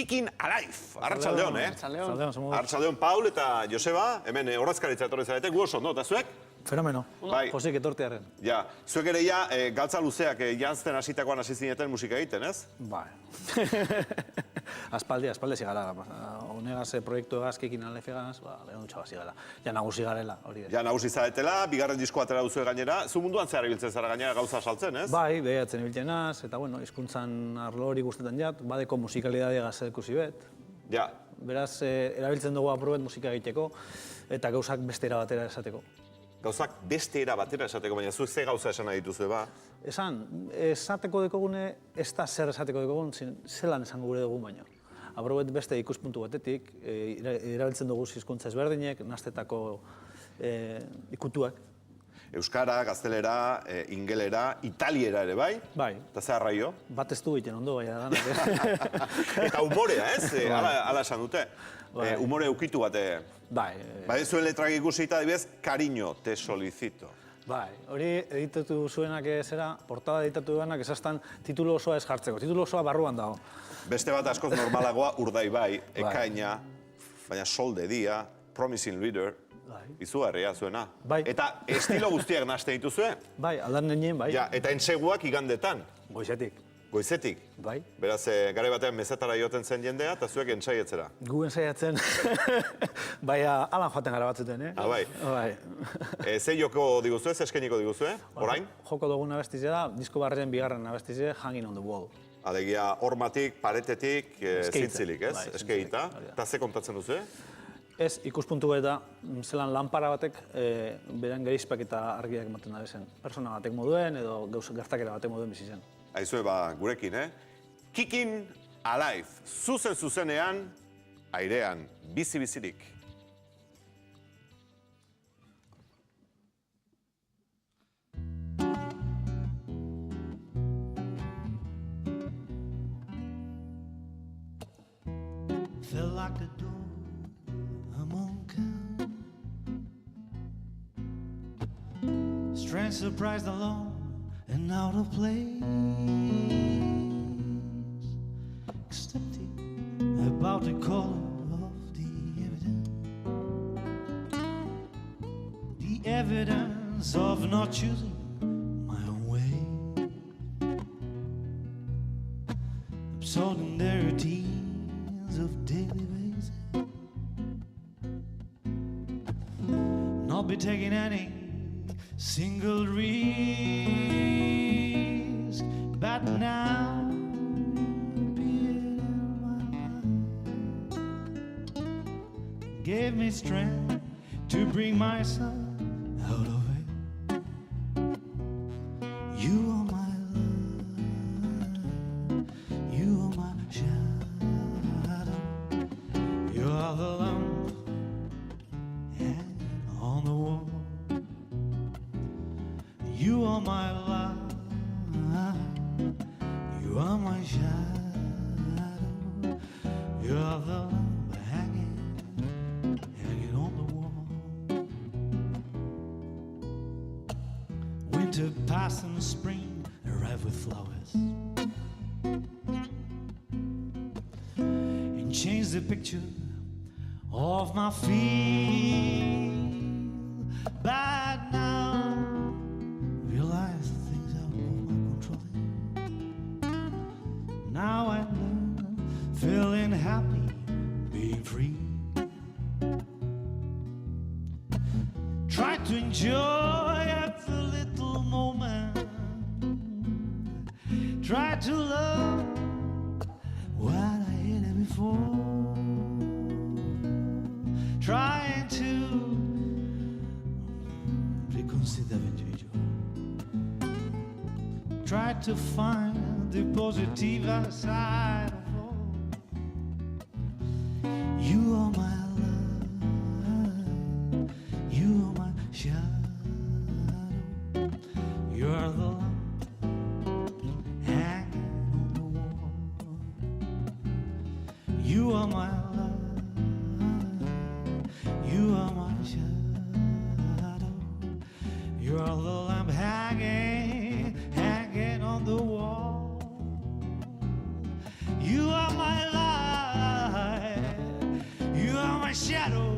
Kicking Alive. Arratsaldeon, Arratsaldeon, Paul eta Joseba, hemen horazkaritza etorri zarete, gu oso, no, eta zuek? Fenomeno, Josek etortearen. Ja, zuek ere ja, galtza luzeak janzten hasitakoan hasi zineten musika egiten, ez? Bai. Aspaldi zigara. Honegaz proiektu egaz, Kicking Alive egaz, lehen dutxa zigara. Ja nagusi garela, hori da. Ja nagusi zaretela, bigarren diskoa atera duzu gainera. Zu munduan zehar ibiltzen zara gainera gauza saltzen, ez? Bai, behatzen ibiltzen az, eta bueno, hizkuntzan arlo hori guztetan jat, badeko musikalidadea ikusi bet. Ja. Beraz, erabiltzen dugu aprobet musika egiteko, eta gauzak beste era batera esateko. Gauzak beste era batera esateko, baina zuek ze gauza esan nahi dituzu, ba? Esateko dekogune, ez da zer esateko dekogun, zelan esango gure dugu baino. Aprobet beste ikuspuntu batetik, erabiltzen dugu hizkuntza ezberdinek, nastetako ikutuak. Euskara, gaztelera, ingelera, italiera ere, bai? Bai. Eta ze arraio? Bat ez du egiten ondo, baina danak. Eta humorea, ez? Hala esan dute. Humore eukitu bat. Bai. Bai, zuen letrak ikusita, adibidez, cariño, te solicito. Bai, hori editatu zuenak zera, portada editatu duenak esaztan titulu osoa ez jartzeko. Titulu osoa barruan dago. Beste bat askoz normalagoa, Urdaibai, Ekaina, baina Sol de Dia, Promising Reader, izugarria zuena. Eta estilo guztiak nahaste dituzue? Bai, aldan nenien, bai. Eta entseguak igandetan? Goizetik. Goizetik? Bai. Beraz, garai batean mezetara joten zen jendea, eta zuek entsaietzera? Gu entsaiatzen, baina alan joaten gara batzuten, Bai. Ze joko diguzue, ze eskeniko diguzue, orain? Joko dugun abestizia da, disko barren bigarren abestizia, Hanging on the Wall. Alegia, hormatik, paretetik, zintzilik, ez? Eskeita. Eta ze kontatzen duzu? Ez, ikuspuntu eta zelan lanpara batek beren gerizpak eta argiak ematen da bezen. Persona batek moduen edo gertakera batek moduen bizi zen. Aizue, gurekin, Kicking Alive, zuzenean, airean, bizi-bizirik. Felt like the door I'm on count. Strange, surprised, alone and out of place. Accepting about the color of the evidence. The evidence of not choosing my own way. Absorbing the routines of daily basis. Not be taking any single risk, but now appeared in my life, gave me strength to bring myself out of it. You are my love, you are my shadow, you are the lamp hanging on the wall. You are my love, you are my shadow, you are the lamp hanging on the wall. Winter passed and spring arrived with flowers and changed the picture of my field. But now realize the things out of my control. Now I learn, feeling happy, being free. Try to enjoy every little moment. Try to love what I hated before. Trying to reconsider the individual. Try to find the positive side of all. You are my love, you are my shadow, you are the lamp hanging on the wall. You are my love, you are my shadow, you are the lamp hanging on the wall. You are my life. my shadow